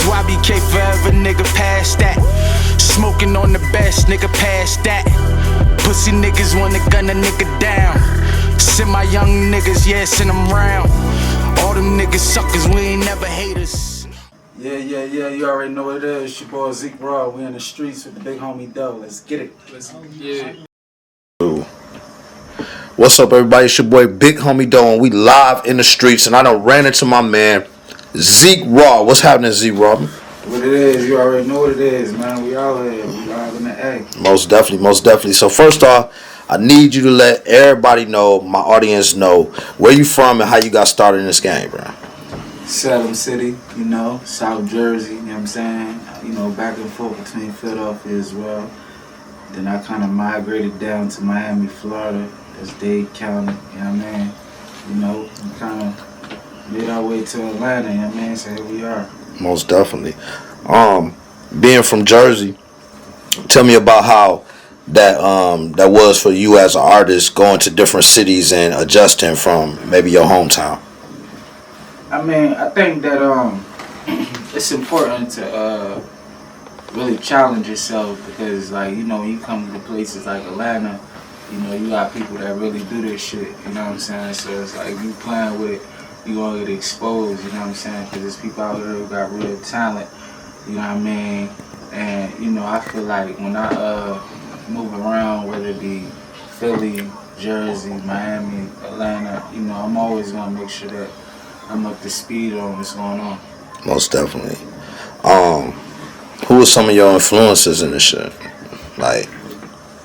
YBK forever, nigga, past that. Smoking on the best, nigga, past that. Pussy niggas wanna gun a nigga down. Send my young niggas, yeah, send them round. All them niggas suckers, we ain't never haters. Yeah, you already know what it is. It's your boy Zeek Raw. We in the streets with the big homie Doe. Let's get it. What's up, everybody? It's your boy Big Homie Doe, and we live in the streets. And I done ran into my man Zeek Raw. What's happening, Zeek Raw? What it is, you already know what it is, man. We out here. We live in the A. Most definitely. So first off, I need you to let everybody know, my audience know, where you from and how you got started in this game, bro. Salem City, you know, South Jersey, you know what I'm saying? You know, back and forth between Philadelphia as well. Then I kind of migrated down to Miami, Florida. That's Dade County, you know what I mean? You know, we kind of made our way to Atlanta, you know what I mean? So here we are. Most definitely. Being from Jersey, tell me about how that was for you as an artist, going to different cities and adjusting from maybe your hometown. I mean, I think that it's important to really challenge yourself because, like, you know, when you come to places like Atlanta, you know, you got people that really do this shit, you know what I'm saying? So it's like you playing with it, you gonna get exposed, you know what I'm saying? Because there's people out there who got real talent, you know what I mean? And, you know, I feel like when I move around, whether it be Philly, Jersey, Miami, Atlanta, you know, I'm always gonna make sure that I'm up to speed on what's going on. Most definitely. Who are some of your influences in this shit? Like,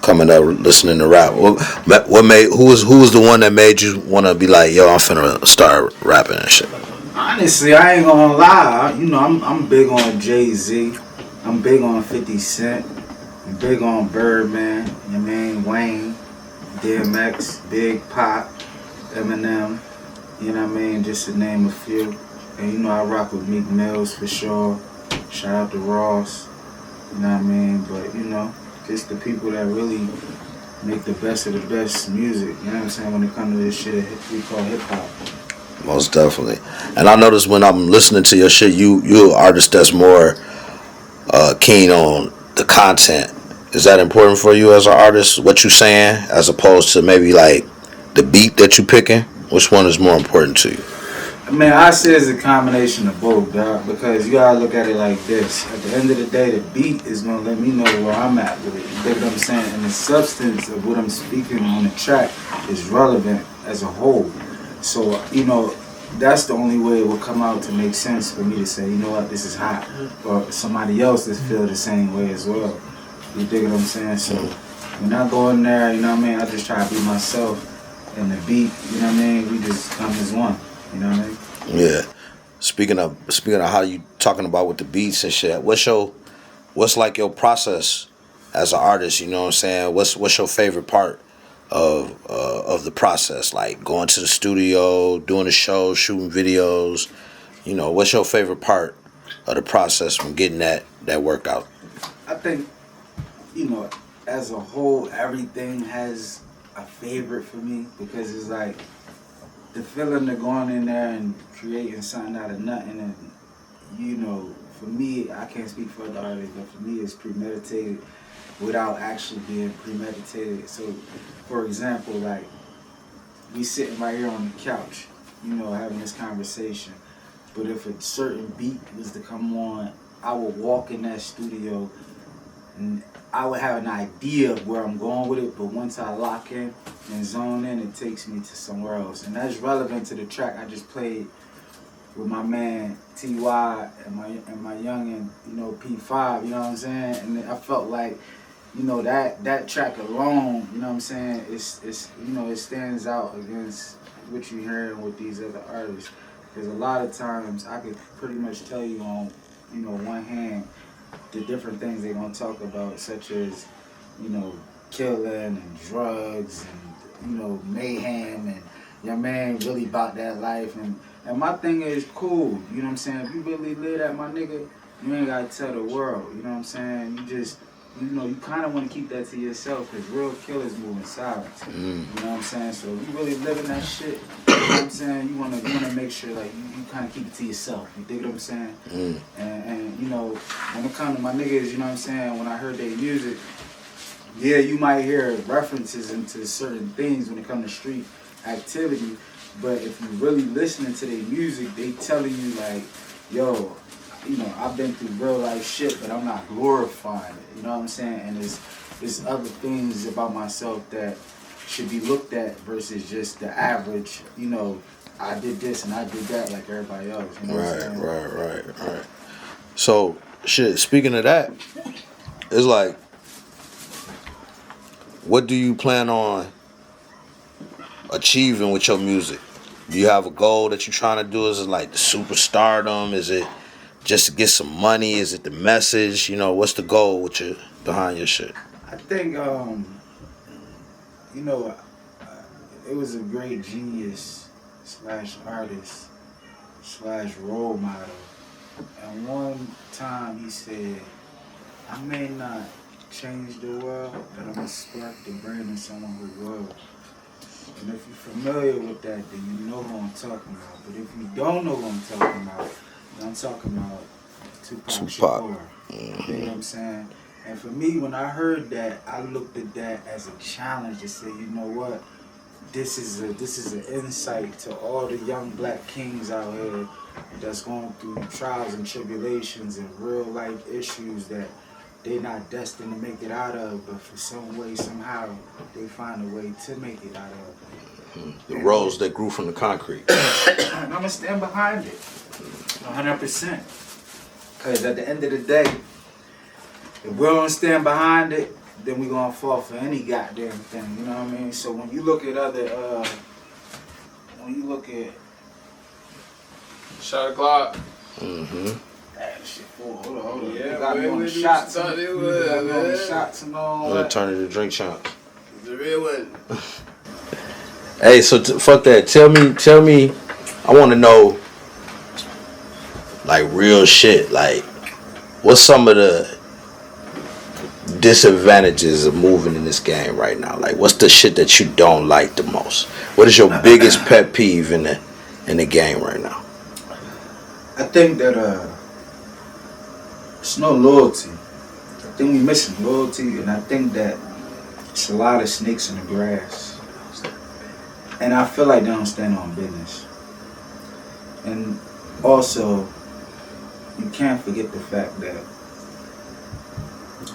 coming up, listening to rap. Who was the one that made you want to be like, yo, I'm finna start rapping and shit? Honestly, I ain't gonna lie. You know, I'm big on Jay-Z. I'm big on 50 Cent. I'm big on Birdman. You know what I mean? Wayne, DMX, Big Pop, Eminem. You know what I mean? Just to name a few. And you know, I rock with Meek Mills for sure. Shout out to Ross. You know what I mean? But you know, just the people that really make the best of the best music. You know what I'm saying? When it comes to this shit we call hip hop. Most definitely. And I notice when I'm listening to your shit, you're an artist that's more keen on the content. Is that important for you as an artist, what you saying, as opposed to maybe like the beat that you picking? Which one is more important to you? I mean, I say it's a combination of both, dog, because you gotta look at it like this. At the end of the day, the beat is gonna let me know where I'm at with it. You dig what I'm saying? And the substance of what I'm speaking on the track is relevant as a whole. So, you know, that's the only way it will come out to make sense for me to say, you know what, this is hot. Or somebody else that feel the same way as well. You dig what I'm saying? So when I go in there, you know what I mean, I just try to be myself. And the beat, you know what I mean, we just come as one. You know what I mean? Yeah. Speaking of how you talking about with the beats and shit, what's like your process as an artist, you know what I'm saying? What's your favorite part of the process? Like going to the studio, doing the show, shooting videos, you know, what's your favorite part of the process from getting that workout? I think, you know, as a whole, everything has a favorite for me because it's like the feeling of going in there and creating something out of nothing. And, you know, for me, I can't speak for the artists, but for me, it's premeditated without actually being premeditated. So, for example, like, we sitting right here on the couch, you know, having this conversation. But if a certain beat was to come on, I would walk in that studio and I would have an idea of where I'm going with it, but once I lock in and zone in, it takes me to somewhere else. And that's relevant to the track I just played with my man T.Y. and my youngin', you know, P5, you know what I'm saying? And I felt like, you know, that track alone, you know what I'm saying, it's you know, it stands out against what you're hearing with these other artists. Because a lot of times I could pretty much tell you on, you know, one hand, the different things they're gonna talk about, such as, you know, killing and drugs and, you know, mayhem, and your man really about that life. And my thing is cool, you know what I'm saying? If you really live that, my nigga, you ain't gotta tell the world, you know what I'm saying? You just, you know, you kind of want to keep that to yourself because real killers move in silence. You know what I'm saying? So if you really living that shit, you know what I'm saying? You wanna make sure like you kind of keep it to yourself. You dig what I'm saying? And you know, when it comes to my niggas, you know what I'm saying, when I heard their music, yeah, you might hear references into certain things when it comes to street activity, but if you really listening to their music, they telling you like, yo, you know, I've been through real life shit, but I'm not glorifying it, you know what I'm saying? And there's other things about myself that should be looked at versus just the average, you know, I did this and I did that like everybody else. You know what I'm saying? Right. So, shit, speaking of that, it's like, what do you plan on achieving with your music? Do you have a goal that you're trying to do? Is it like the superstardom? Is it just to get some money? Is it the message? You know, what's the goal with your behind your shit? I think, you know, it was a great genius / artist / role model. And one time he said, I may not change the world, but I'm gonna spark the brain of someone who will. And if you're familiar with that, then you know who I'm talking about. But if you don't know who I'm talking about, then I'm talking about Tupac Shakur. Mm-hmm. You know what I'm saying? And for me, when I heard that, I looked at that as a challenge to say, you know what? This is an insight to all the young black kings out here that's going through trials and tribulations and real life issues that they're not destined to make it out of, but for some way, somehow, they find a way to make it out of. The rose that grew from the concrete. And I'm going to stand behind it, 100%. Because at the end of the day, if we don't stand behind it, then we're going to fall for any goddamn thing, you know what I mean? So when you look at other, Shot o'clock. Mm-hmm. Shit, hold on. Yeah, you got me on the you shots. thought You it got was, me on the man. shots and all I'm gonna that. turn it to drink champ. The real one. Hey, so fuck that. Tell me. I want to know, like, real shit. Like, what's some of the disadvantages of moving in this game right now? Like, what's the shit that you don't like the most? What is your biggest pet peeve in the game right now? I think that it's no loyalty. I think we're missing loyalty, and I think that it's a lot of snakes in the grass. And I feel like they don't stand on business. And also, you can't forget the fact that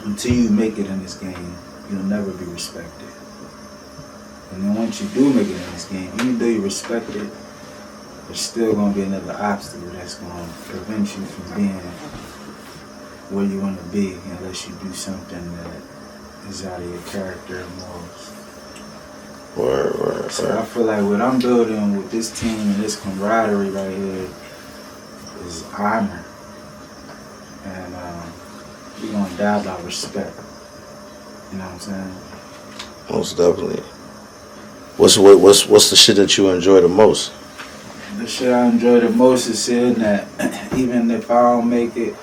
until you make it in this game, you'll never be respected. And then once you do make it in this game, even though you're respected, there's still going to be another obstacle that's going to prevent you from being where you want to be unless you do something that is out of your character and morals. Word. So I feel like what I'm building with this team and this camaraderie right here is honor. And we're going to die by respect. You know what I'm saying? Most definitely. What's the shit that you enjoy the most? The shit I enjoy the most is seeing that even if I don't make it,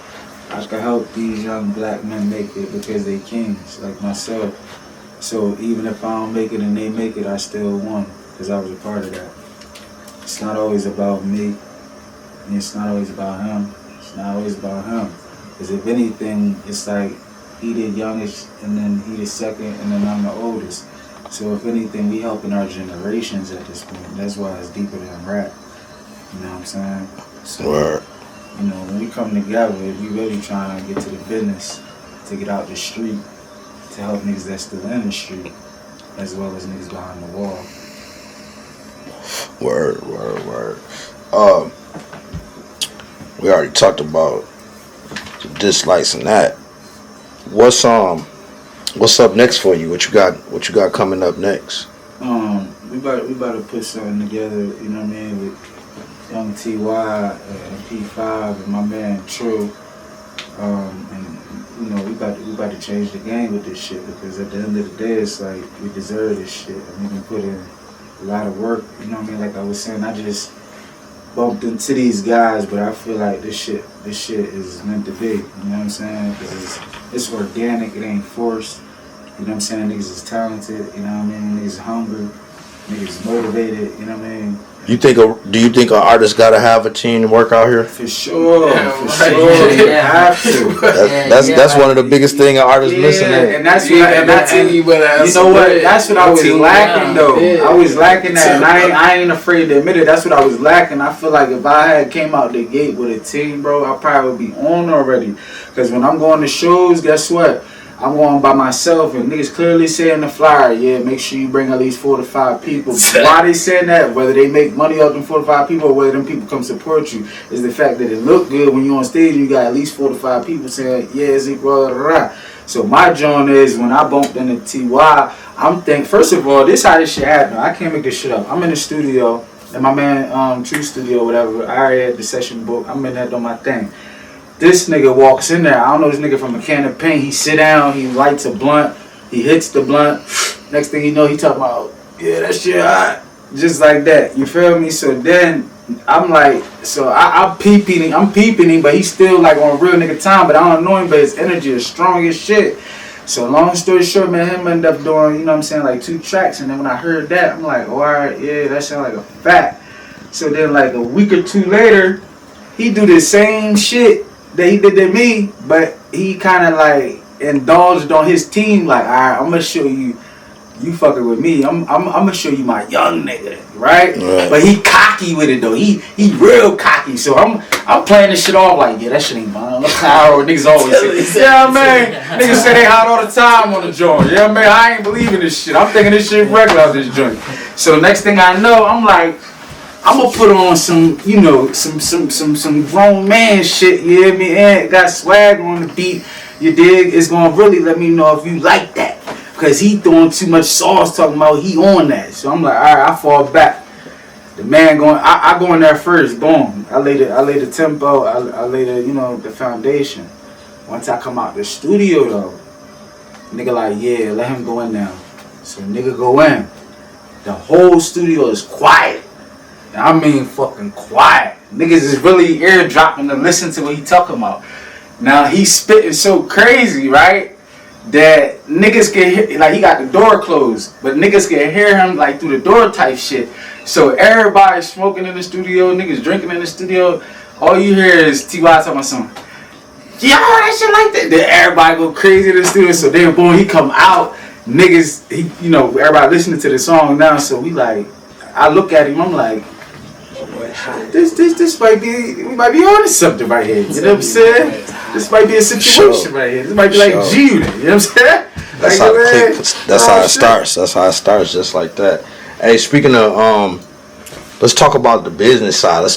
I can help these young black men make it because they kings, like myself. So even if I don't make it and they make it, I still won because I was a part of that. It's not always about me, and it's not always about him. It's not always about him. Because if anything, it's like he the youngest, and then he the second, and then I'm the oldest. So if anything, we helping our generations at this point. That's why it's deeper than rap. You know what I'm saying? So, Word. you know, when we come together, we really trying to get to the business, to get out the street, to help niggas that's still in the street, as well as niggas behind the wall. Word. We already talked about the dislikes and that. What's up next for you? What you got coming up next? We about to put something together, you know what I mean, with young T.Y. and P5 and my man True. And you know, we about to change the game with this shit because at the end of the day, it's like we deserve this shit and we can put in a lot of work. You know what I mean? Like I was saying, I just bumped into these guys, but I feel like this shit is meant to be. You know what I'm saying? Because it's organic. It ain't forced. You know what I'm saying? Niggas is talented. You know what I mean? Niggas is hungry. niggas motivated, you know what I mean? Do you think an artist gotta have a team to work out here? For sure, Yeah, for right. sure, you Yeah. have to. That's one of the biggest thing an artist missing. And that's Yeah, what, and that's you better have you know some what? bread. That's what I was Team lacking down. though. Yeah. I was lacking that, and I ain't afraid to admit it. That's what I was lacking. I feel like if I had came out the gate with a team, bro, I probably would be on already. Cause when I'm going to shows, guess what? I'm going by myself, and niggas clearly say in the flyer, yeah, make sure you bring at least 4 to 5 people. Why they saying that? Whether they make money off them 4 to 5 people or whether them people come support you, is the fact that it look good when you on stage. You got at least 4 to 5 people saying, yeah, Zeek, blah. So my joint is when I bumped into TY, I'm thinking, first of all, this how this shit happened. I can't make this shit up. I'm in the studio, and my man, True Studio, whatever. I already had the session book. I'm in there doing my thing. This nigga walks in there. I don't know this nigga from a can of paint. He sit down. He lights a blunt. He hits the blunt. Next thing you know, he talking about, yeah, that shit hot. Just like that. You feel me? So then I'm like, so I'm peeping him, but he's still like on real nigga time. But I don't know him, but his energy is strong as shit. So long story short, man, him ended up doing, you know what I'm saying, like 2 tracks. And then when I heard that, I'm like, oh, all right, yeah, that sound like a fact. So then like a week or 2 later, he do the same shit that he did to me, but he kind of like indulged on his team. Like, all right, I'm gonna show you fucking with me. I'm gonna show you my young nigga, right? But he cocky with it though. He real cocky. So I'm playing this shit off like, yeah, that shit ain't mine. Look how niggas always say, yeah, man. Niggas say they hot all the time on the joint. Yeah, man. I ain't believing this shit. I'm thinking this shit regular out this joint. So next thing I know, I'm like, I'm gonna put on some, you know, some grown man shit, you hear me? And got swag on the beat, you dig? It's gonna really let me know if you like that. Cause he throwing too much sauce talking about he on that. So I'm like, alright, I fall back. The man going, I go in there first, boom. I lay the tempo, I lay the, you know, the foundation. Once I come out the studio though, nigga like, yeah, let him go in now. So nigga go in. The whole studio is quiet. I mean fucking quiet. Niggas is really eardropping to listen to what he talking about. Now he's spitting so crazy, right? That niggas can hear, like he got the door closed, but niggas can hear him like through the door type shit. So everybody's smoking in the studio, niggas drinking in the studio. All you hear is T.Y. talking about something. Yeah, that shit like that. Then everybody go crazy in the studio. So then boom, he come out. Niggas, he, you know, everybody listening to the song now. So we like, I look at him, I'm like, this might be, we might be on to something right here. You know what I'm saying? This might be a situation right here. This might be like G Unit. You know what I'm saying? That's how it clicks. That's how it starts. That's how it starts, just like that. Hey, speaking of let's talk about the business side. Let's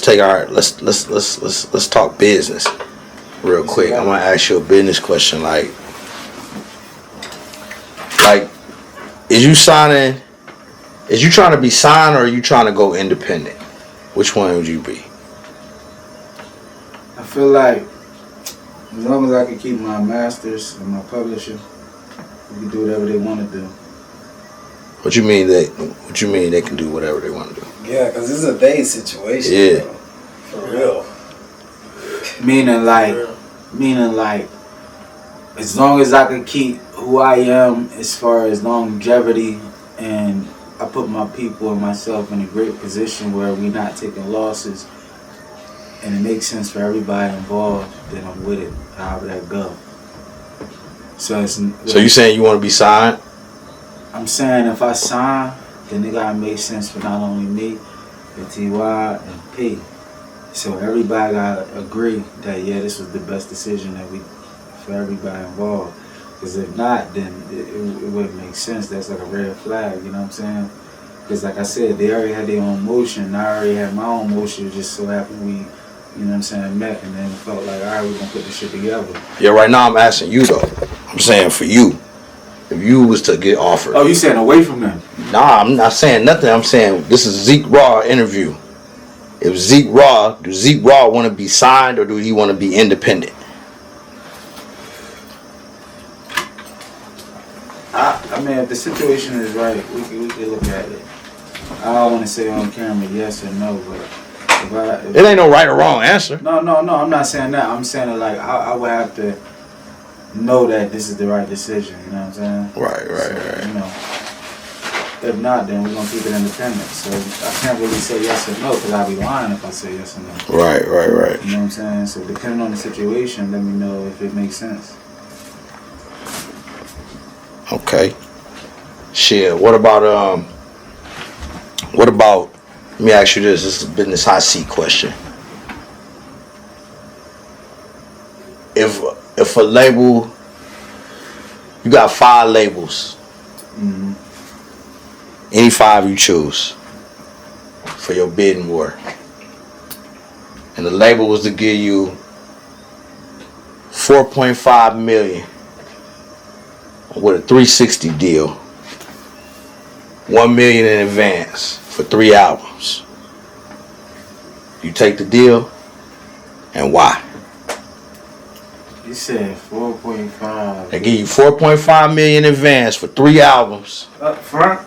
talk business real quick. I'm gonna ask you a business question. Like is you trying to be signed or are you trying to go independent? Which one would you be? I feel like as long as I can keep my masters and my publisher, we can do whatever they want to do. What you mean they can do whatever they want to do? Yeah, because this is a they situation. Yeah. Bro. For real. Meaning like, as long as I can keep who I am as far as longevity, and I put my people and myself in a great position where we're not taking losses, and it makes sense for everybody involved, then I'm with it, however that go. So you saying you want to be signed? I'm saying if I sign, then it gotta make sense for not only me, but TY and P. So everybody gotta agree that yeah, this was the best decision for everybody involved. Because if not, then it wouldn't make sense. That's like a red flag, you know what I'm saying? Because like I said, they already had their own motion. I already had my own motion. It just so happened we, you know what I'm saying, met and then felt like, all right, we're gonna put this shit together. Yeah, right now I'm asking you though. I'm saying for you. If you was to get offered. Oh, you saying away from them? Nah, I'm not saying nothing. I'm saying this is Zeek Raw interview. If does Zeek Raw want to be signed or do he want to be independent? I mean, if the situation is right, we can look at it. I don't want to say on camera yes or no, but It ain't no right or wrong answer. No, I'm not saying that. I'm saying that like I would have to know that this is the right decision. You know what I'm saying? Right. You know, If not, then we're gonna keep it independent. So I can't really say yes or no because I'll be lying if I say yes or no. Right. You know what I'm saying? So depending on the situation, let me know if it makes sense. Okay. Shit. What about let me ask you this. This is a business hot seat question. If a label, you got 5 labels. Mm-hmm. Any 5 you choose for your bidding war. And the label was to give you $4.5 million with a 360 deal. $1 million in advance for 3 albums. You take the deal, and why? You said 4.5. They give you $4.5 million in advance for 3 albums. Up front?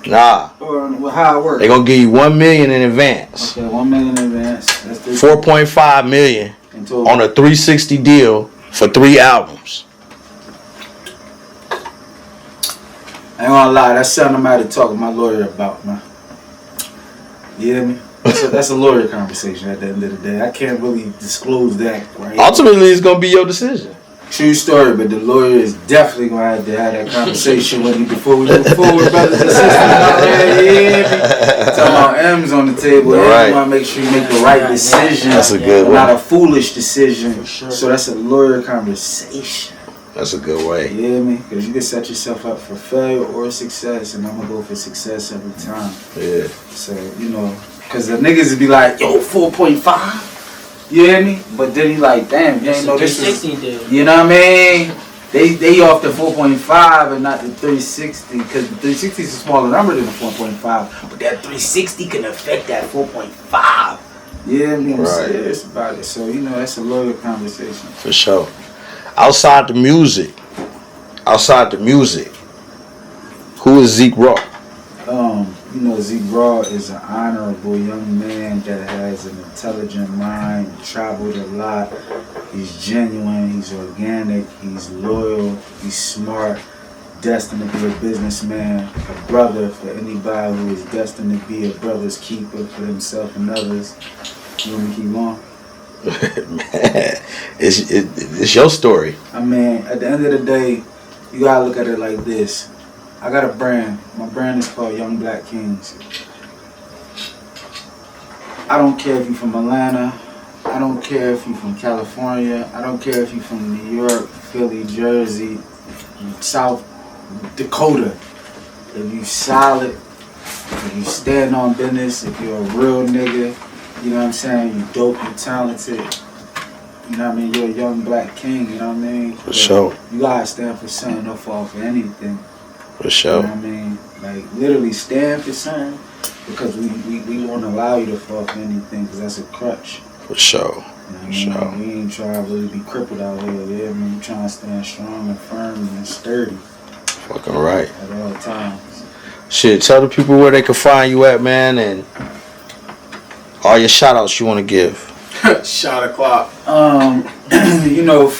Nah. Or how it works? They gonna give you $1 million in advance. Okay, $1 million in advance. That's $4.5 million on a 360 deal for 3 albums. I ain't gonna lie, that's something I'm gonna have to talk with my lawyer about, man. You hear me? That's a lawyer conversation at the end of the day. I can't really disclose that, right? Ultimately, it's gonna be your decision. True story, but the lawyer is definitely gonna have to have that conversation with you before we move forward, brothers and sisters. Talking about M's on the table, right. You wanna make sure you make the right decision. That's a good one. Not a foolish decision. For sure. So that's a lawyer conversation. That's a good way. You hear me? Because you can set yourself up for failure or success, and I'm gonna go for success every time. Yeah. So, you know, because the niggas would be like, yo, 4.5? You hear me? But then he like, damn, you ain't know this was, you know what I mean? They off the 4.5 and not the 360, because the 360 is a smaller number than the 4.5, but that 360 can affect that 4.5. You hear me? I'm serious about it. So, you know, that's a lawyer conversation. For sure. Outside the music, who is Zeek Raw? You know, Zeek Raw is an honorable young man that has an intelligent mind, traveled a lot. He's genuine, he's organic, he's loyal, he's smart, destined to be a businessman, a brother for anybody who is destined to be a brother's keeper for himself and others. You want me to keep going? Man, it's your story. I mean, at the end of the day, you gotta look at it like this. I got a brand. My brand is called Young Black Kings. I don't care if you're from Atlanta. I don't care if you're from California. I don't care if you're from New York, Philly, Jersey, South Dakota. If you solid, if you stand on business, if you're a real nigga, you know what I'm saying? You dope, you talented. You know what I mean? You're a young black king, you know what I mean? For sure. You gotta stand for something, don't fall for anything. For sure. You know what I mean? Like, literally stand for something because we won't allow you to fall for anything because that's a crutch. For sure. You know what I mean? We ain't trying to really be crippled out here, yeah? I mean, we trying to stand strong and firm and sturdy. Fucking right. At all times. Shit, tell the people where they can find you at, man, and all your shout outs you want to give. Shot o'clock. You know,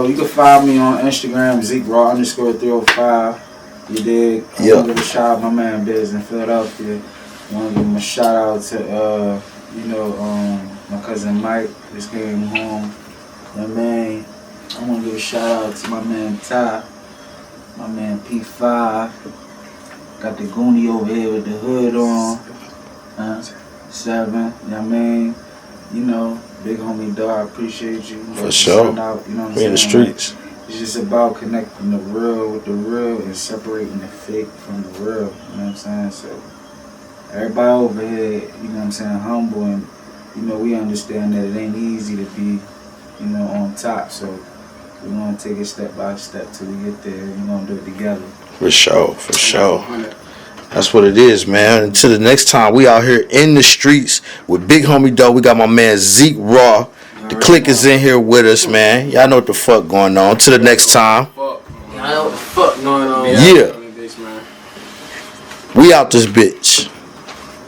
you can find me on Instagram, ZeekRaw_305. You dig? I want to give a shout out my man Biz in Philadelphia. I want to give him a shout out to my cousin Mike just came home. My man, I want to give a shout out to my man Ty, my man P5. Got the Goonie over here with the hood on. 7, you know what I mean? You know, big homie dog, I appreciate you. For sure. Out, you know what I'm we in the streets. Like, it's just about connecting the real with the real and separating the fake from the real. You know what I'm saying? So everybody over here, you know what I'm saying, humble, and you know, we understand that it ain't easy to be, you know, on top. So we're gonna take it step by step till we get there. We're gonna do it together. For sure, for sure. That's what it is, man. Until the next time, we out here in the streets with Big Homie Doe. We got my man Zeek Raw. The clique is in here with us, man. Y'all know what the fuck going on. Till the next time. Y'all know what the fuck going on. Yeah. We out this bitch.